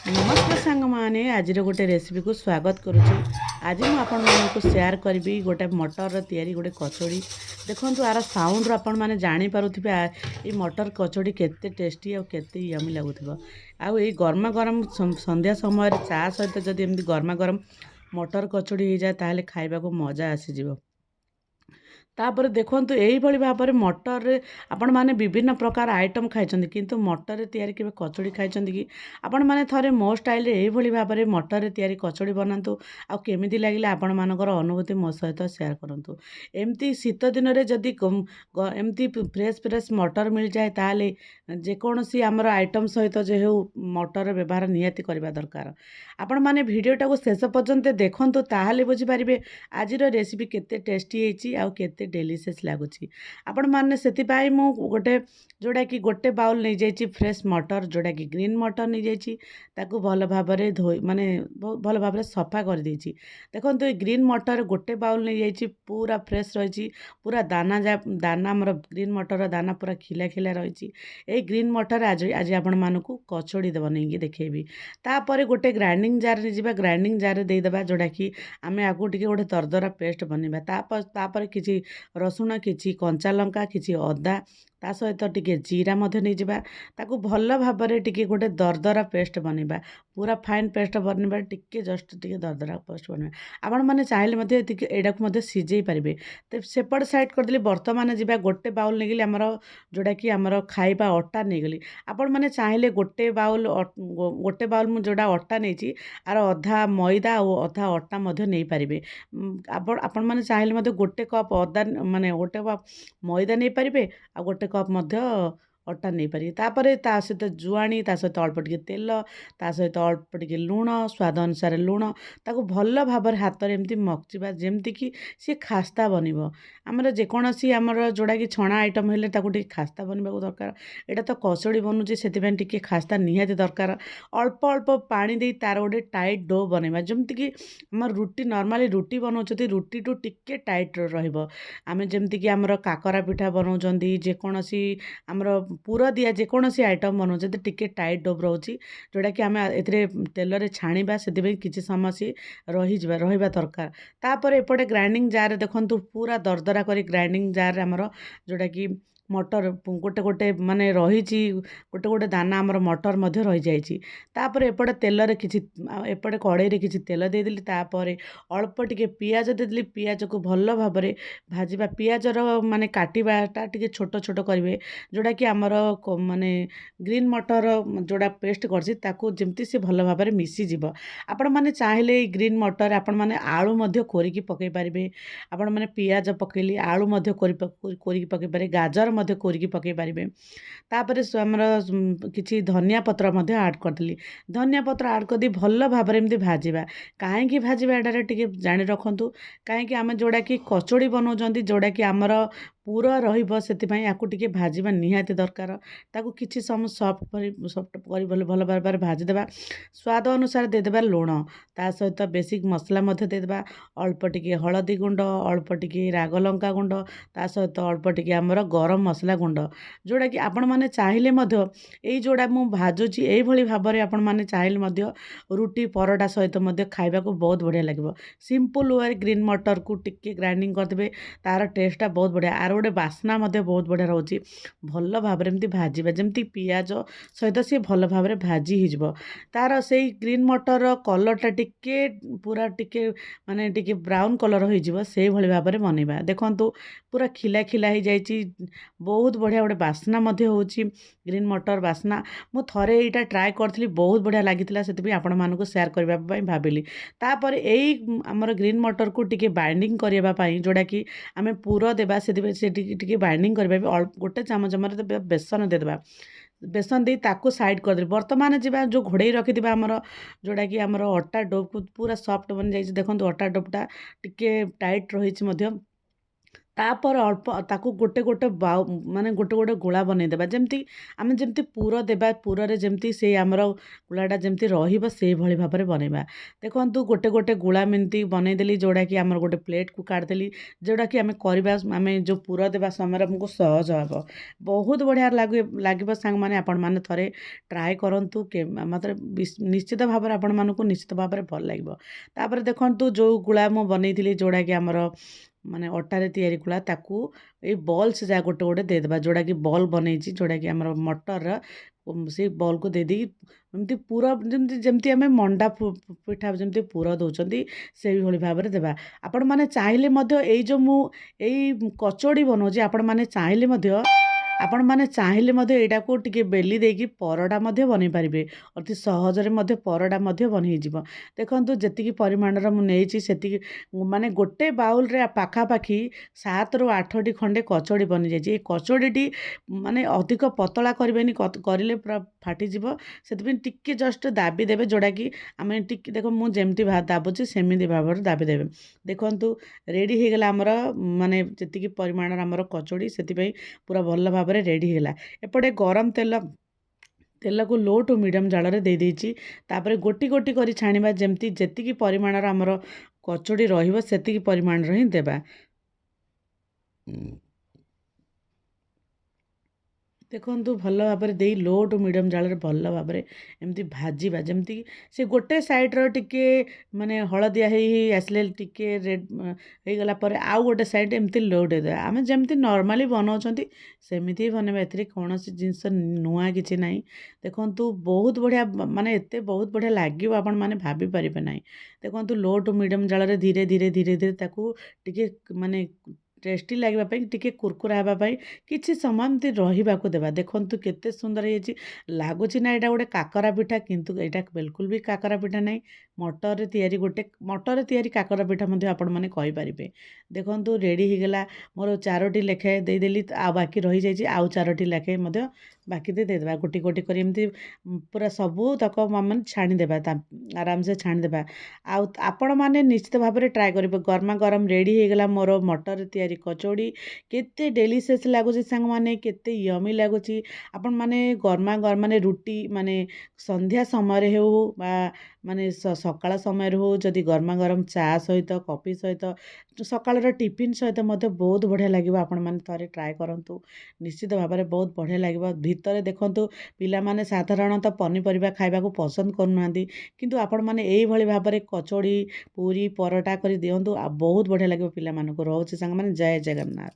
नमस्कार सांग माने आज गोटे रेसिपी को स्वागत करुच्ची। आज मुझे आपको शेयर करी गोटे मटर तैयारी गोटे कचौड़ी देखो यार साउंड आपण मैंने जानीपे ये मटर कचौड़ी केते टेस्टी और केते यमी लगुव आई गरमा गरम संध्या समय चा सहित जब एमती गरमा गरम मटर कचौड़ी हो जाए ताहले खाइबा को मजा आसीଯିव। तापर देखंतु एही भली भाबरे मटर रे आपण माने विभिन्न प्रकार आइटम खाइछन्ती किंतु मटर रे तयारी केबे कचौड़ी खाइछन्ती कि आपण माने थरे मो स्टाइल रे एही भली भाबरे मटर रे तयारी कचौड़ी बनातु आ केमिति लागिला आपण मानकर अनुभूति मो सहित शेयर करंतु। एमती शीत दिन रे जदी एमती फ्रेश फ्रेश मटर मिल जाए ताले जे कोनोसी हमर आइटम सहित जे हो मटर व्यवहार नियति करबा दरकार। आपण माने वीडियोटा को शेष पर्यंत देखंतु ताहाले बुझी पारिबे आजिर रेसिपी केते टेस्टी हेची आ केते डेलीशियस लगुच। आपण मैंने से मु गोटे जोड़ा कि गोटे बाउल नहीं जाइए फ्रेश मटर जोड़ा कि ग्रीन मटर नहीं जाइए ताकू भल भाव धोई माने भल भाव सफा कर देछि। देखो ग्रीन मटर गोटे बाउल नहीं जाइए पूरा फ्रेश रही पूरा दाना दाना आमर ग्रीन मटर दाना पूरा खिला खिला रही। ये ग्रीन मटर आज आज आपण मानकू कचौड़ी बनई देखेबी। तापर गोटे ग्राइंडिंग जार रे जिबा ग्राइंडिंग जार रे देदेबा जोड़ा कि आमे आगु टिके गोटे दरदरा पेस्ट बनइबा। तापर किछि रसुण किछि कंचा लंका किछि अदा ता सहित टिके जीरा मध्य नहीं जावा ताकू भल भाबरे टिके गोटे दरदरा पेस्ट बनइबा। पूरा फाइन पेस्ट बनइबा टिके जस्ट टिके दरदरा पेस्ट बनइबा। आपण माने चाहिले मध्य एडा को मध्य सिझेई पारिबे। ते सेपट साइड कर देली वर्तमान जिबा गोटे बाउल नेगली हमर जोड़ा कि हमर खाइबा अट्टा नेगली। आपण माने चाहिले गोटे बाउल मु जोड़ा अट्टा नेची आर अधा मैदा और अधा अट्टा मध्य नहीं पारिबे। आपण माने चाहिले मध्य गोटे कप अदा माने गोटे कप मैदा नहीं पारिबे आ गोटे कप मध्य अट्टा नहीं पारि। तापरे ता सहित जुआणी ता सहित अल्प टिके तेल ता सहित अल्प टिके लुण स्वाद अनुसार लुण ताकू भल भाव हाथ में एमती मकचिबा जेमती कि सी खास्ता बनिबो। आमर जेकोसी आमर जोड़ा कि छणा आइटम हेले ताकू टिके खास्ता बनवाक दरकार। एटा तो कचौड़ी बनुची सेतिबेन टिके खास्ता निहाती दरकार। अल्प अल्प पानी दे तार गोटे टाइट डो बनइबा जेमती कि आमर रुटी नॉर्मली रुटी बनाउछथि रुटी टू टिके टाइट रहिबो। आमे जेमती कि आमर काकरा पिठा बनाउछन्ती जेकोसी आमर पूरा दिया जेकोसी आइटम बनाउछथि टिके टाइट डो रोची जोड़ा कि आमे एथिरे तेल रे छाणीबा सेतिबे किछि समय सी रहिबा दरकार। तापर एपटे ग्राइंडिंग जार देखंतु पूरा दरदरा करी ग्राइंडिंग जार आमर जोड़ा कि मटर गोटे गोटे माने रही गोटे गोटे दाना आमर मटर मध्य रही जाइए। तापर एपटे तेल रे किछि एपटे कड़ाई रे किछि तेल देदेली तापर अल्प टिके पियाज देदेली। पियाज को भल भाव भाजिबा पियाजर माने काटिबाटा टिके छोट छोट करिवे जोड़ा कि आमर माने ग्रीन मटर जोड़ा पेस्ट करछि ताकू जेमती से भल भाव मिसी जिवो। आपण माने चाहिले ग्रीन मटर आपण माने आलू मध्य कोरिकी पकै पारिबे। आपण माने पियाज पकेली आलू मध्य कोरिकी पकै पारे गाजर मध्य कोरिकी पकै पारिबे। तापर आमर किछि धनिया पत्र मध्य ऐड करदेली। धनिया पत्र ऐड कर दी भल भाव एमती भाजिबा। काहेकि भाजिबा एटारे टिके जानि रखंतु काहेकि आमे जोड़ा कि कचौड़ी बनाउछन्ती जोड़ा कि आमर पूरा रहिबो सेतिपई याकू टिके भाजिबा निहाती दरकार। ताकू किछि समय सॉफ्ट करी भल भाव भाजी देबा। स्वाद अनुसार देदेबा लुण ता सहित बेसिक मसला मध्य देदेबा। अल्प टिके हळदी गुंड अल्प टिके राग लंका गुंड ता सहित अल्प टिके आमर गरम मसला गुंड जोड़ा कि आपण माने चाहिले मध्य एई जोड़ा मु भाजुची एई भली भाबरे आपण माने चाहिले मध्य रुटी परोटा सहित मध्य खाइबा को बहुत बढ़िया लागिबो। सिंपल वे ग्रीन मटर को टिके ग्राइंडिंग कर देबे तार टेस्टटा बहुत बढ़िया आर गोटे बास्ना मध्य बहुत बढ़िया रोची। भल भाव एमती भाजिबा जेमती पियाज सहित सी भल भाव भाजी हिजबो। तार से ग्रीन मटर कलरटा टिके पूरा टिके माने टिके ब्राउन कलर होइजिबो से भली भाव बनइबा। देखंतु पूरा खिला खिला ही जाइछि बहुत बढ़िया गोटे बास्ना मध्य होची ग्रीन मटर बास्ना। मु थरे एटा ट्राए करथली बहुत बढ़िया लागितिला सेति आपण मानको शेयर करबा पई भाबिली। तापर एई हमर ग्रीन मटर को टिके बाइंडिंग करबा पई जोड़ा कि आमे पूरा देबा से टिके बाइंडिंग करबा गोटे चामच हमर बेसन दे देबा। बेसन दे ताको साइड कर दे। वर्तमान जीवा जो घोड़े रखिथिबा हमर जोड़ा कि हमर अट्टा डो पूरा सॉफ्ट बन जाइछि। देखंतु अट्टा डोटा टिके टाइट रहिछि मध्य ତାପରେ ଅଳ୍ପ ତାକୁ ଗୋଟେ ଗୋଟେ ମାନେ ଗୋଟେ ଗୋଟେ ଗୋଳା ବନେଇଦେବା, ଯେମିତି ଆମେ ଯେମିତି ପୁର ଦେବା, ପୁରରେ ଯେମିତି ସେଇ ଆମର ଗୋଳାଟା ଯେମିତି ରହିବ ସେଇଭଳି ଭାବରେ ବନେଇବା। ଦେଖନ୍ତୁ ଗୋଟେ ଗୋଟେ ଗୋଳା ଏମିତି ବନେଇଦେଲି, ଯେଉଁଟାକି ଆମର ଗୋଟେ ପ୍ଲେଟ୍କୁ କାଢ଼ିଦେଲି, ଯେଉଁଟାକି ଆମେ କରିବା, ଆମେ ଯେଉଁ ପୁର ଦେବା ସମୟରେ ଆମକୁ ସହଜ ହେବ। ବହୁତ ବଢ଼ିଆ ଲାଗିବ ସାଙ୍ଗମାନେ, ଆପଣମାନେ ଥରେ ଟ୍ରାଏ କରନ୍ତୁ, ମାତ୍ର ନିଶ୍ଚିତ ଭାବରେ ଆପଣମାନଙ୍କୁ ନିଶ୍ଚିତ ଭାବରେ ଭଲ ଲାଗିବ। ତାପରେ ଦେଖନ୍ତୁ ଯେଉଁ ଗୁଳା ମୁଁ ବନେଇଥିଲି, ଯେଉଁଟାକି ଆମର ମାନେ ଅଟାରେ ତିଆରି ଗୁଳା, ତାକୁ ଏଇ ବଲ୍ସ ଯାହା ଗୋଟେ ଗୋଟେ ଦେଇଦେବା, ଯେଉଁଟାକି ବଲ୍ ବନେଇଛି, ଯେଉଁଟାକି ଆମର ମଟରର ସେଇ ବଲ୍କୁ ଦେଇଦେଇକି ଏମିତି ପୁର ଯେମିତି ଯେମିତି ଆମେ ମଣ୍ଡା ପିଠା ଯେମିତି ପୁର ଦେଉଛନ୍ତି ସେଇଭଳି ଭାବରେ ଦେବା। ଆପଣମାନେ ଚାହିଁଲେ ମଧ୍ୟ ଏଇ ଯେଉଁ ମୁଁ ଏଇ କଚୋଡ଼ି ବନାଉଛି, ଆପଣମାନେ ଚାହିଁଲେ ମଧ୍ୟ ଏଇଟାକୁ ଟିକେ ବେଲି ଦେଇକି ପରଟା ମଧ୍ୟ ବନେଇ ପାରିବେ। ଅତି ସହଜରେ ମଧ୍ୟ ପରଟା ମଧ୍ୟ ବନେଇ ହେଇଯିବ। ଦେଖନ୍ତୁ ଯେତିକି ପରିମାଣର ମୁଁ ନେଇଛି ସେତିକି, ମାନେ ଗୋଟେ ବାଉଲରେ ପାଖାପାଖି 7ରୁ 8ଟି ଖଣ୍ଡେ କଚୋଡ଼ି ବନିଯାଇଛି। ଏ କଚୋଡ଼ିଟି ମାନେ ଅଧିକ ପତଳା କରିବେନି, କରିଲେ ପୁରା ଫାଟିଯିବ। ସେଥିପାଇଁ ଟିକେ ଜଷ୍ଟ ଦାବି ଦେବେ, ଯେଉଁଟାକି ଆମେ ଟିକେ ଦେଖ ମୁଁ ଯେମିତି ଦାବୁଛି ସେମିତି ଭାବରେ ଦାବି ଦେବେ। ଦେଖନ୍ତୁ ରେଡ଼ି ହେଇଗଲା ଆମର, ମାନେ ଯେତିକି ପରିମାଣର ଆମର କଚୋଡ଼ି, ସେଥିପାଇଁ ପୁରା ଭଲ ଭାବରେ ରେଡ଼ି ହେଇଗଲା। ଏପଟେ ଗରମ ତେଲକୁ ଲୋ ଟୁ ମିଡ଼ିୟମ୍ ଜାଳରେ ଦେଇଦେଇଛି। ତାପରେ ଗୋଟି ଗୋଟି କରି ଛାଣିବା, ଯେତିକି ପରିମାଣର ଆମର କଚୋଡ଼ି ରହିବ ସେତିକି ପରିମାଣର ହିଁ ଦେବା। ଦେଖନ୍ତୁ ଭଲ ଭାବରେ ଦେଇ ଲୋ ଟୁ ମିଡ଼ିୟମ୍ ଜାଳରେ ଭଲ ଭାବରେ ଏମିତି ଭାଜିବା, ଯେମିତି ସେ ଗୋଟେ ସାଇଡ଼୍ର ଟିକେ ମାନେ ହଳଦିଆ ହେଇ ହେଇ ଆସିଲେ, ଟିକେ ରେଡ୍ ହେଇଗଲା ପରେ ଆଉ ଗୋଟେ ସାଇଡ଼୍ ଏମିତି ଲଉଟେଇ ଦେବା। ଆମେ ଯେମିତି ନର୍ମାଲି ବନାଉଛନ୍ତି ସେମିତି ହିଁ ବନେଇବା, ଏଥିରେ କୌଣସି ଜିନିଷ ନୂଆ କିଛି ନାହିଁ। ଦେଖନ୍ତୁ ବହୁତ ବଢ଼ିଆ, ମାନେ ଏତେ ବହୁତ ବଢ଼ିଆ ଲାଗିବ, ଆପଣମାନେ ଭାବି ପାରିବେ ନାହିଁ। ଦେଖନ୍ତୁ ଲୋ ଟୁ ମିଡ଼ିୟମ୍ ଜାଳରେ ଧୀରେ ଧୀରେ ଧୀରେ ଧୀରେ ତାକୁ ଟିକେ ମାନେ ଟେଷ୍ଟି ଲାଗିବା ପାଇଁ, ଟିକେ କୁରକୁରା ହେବା ପାଇଁ କିଛି ସମୟ ଏମିତି ରହିବାକୁ ଦେବା। ଦେଖନ୍ତୁ କେତେ ସୁନ୍ଦର ହେଇଛି, ଲାଗୁଛି ନା ଏଇଟା ଗୋଟେ କାକରା ପିଠା, କିନ୍ତୁ ଏଇଟା ବିଲକୁଲ ବି କାକରା ପିଠା ନାହିଁ। ମଟରରେ ତିଆରି କାକରା ପିଠା ମଧ୍ୟ ଆପଣମାନେ କହିପାରିବେ। ଦେଖନ୍ତୁ ରେଡ଼ି ହେଇଗଲା, ମୋର 4ଟି ଲେଖାଏଁ ଦେଇଦେଲି, ଆଉ ବାକି ରହିଯାଇଛି, ଆଉ 4ଟି ଲେଖାଏଁ ମଧ୍ୟ ବାକି ଦେଇଦେବା। ଗୋଟି ଗୋଟି କରି ଏମିତି ପୁରା ସବୁ ତକ ମାନେ ଛାଣିଦେବା, ଆରାମସେ ଛାଣିଦେବା। ଆଉ ଆପଣମାନେ ନିଶ୍ଚିତ ଭାବରେ ଟ୍ରାଏ କରିବେ। ଗରମା ଗରମ ରେଡ଼ି ହେଇଗଲା ମୋର ମଟର ତିଆରି କଚୋଡ଼ି। କେତେ ଡେଲିସିୟସ୍ ଲାଗୁଛି ସାଙ୍ଗମାନେ, କେତେ ୟମି ଲାଗୁଛି। ଆପଣମାନେ ଗରମା ଗରମ ମାନେ ରୁଟି, ମାନେ ସନ୍ଧ୍ୟା ସମୟରେ ହେଉ ବା ମାନେ ସକାଳ ସମୟରେ ହେଉ, ଯଦି ଗରମା ଗରମ ଚା ସହିତ, କଫି ସହିତ, ସକାଳର ଟିଫିନ୍ ସହିତ ମଧ୍ୟ ବହୁତ ବଢ଼ିଆ ଲାଗିବ। ଆପଣମାନେ ଥରେ ଟ୍ରାଏ କରନ୍ତୁ, ନିଶ୍ଚିତ ଭାବରେ ବହୁତ ବଢ଼ିଆ ଲାଗିବ। ଭିତରେ ଦେଖନ୍ତୁ ପିଲାମାନେ ସାଧାରଣତଃ ପନିପରିବା ଖାଇବାକୁ ପସନ୍ଦ କରୁନାହାନ୍ତି, କିନ୍ତୁ ଆପଣମାନେ ଏଇଭଳି ଭାବରେ କଚୋଡ଼ି, ପୁରୀ, ପରଟା କରି ଦିଅନ୍ତୁ, ଆଉ ବହୁତ ବଢ଼ିଆ ଲାଗିବ ପିଲାମାନଙ୍କୁ। ରହୁଛି ସାଙ୍ଗମାନେ, ଜୟ ଜଗନ୍ନାଥ।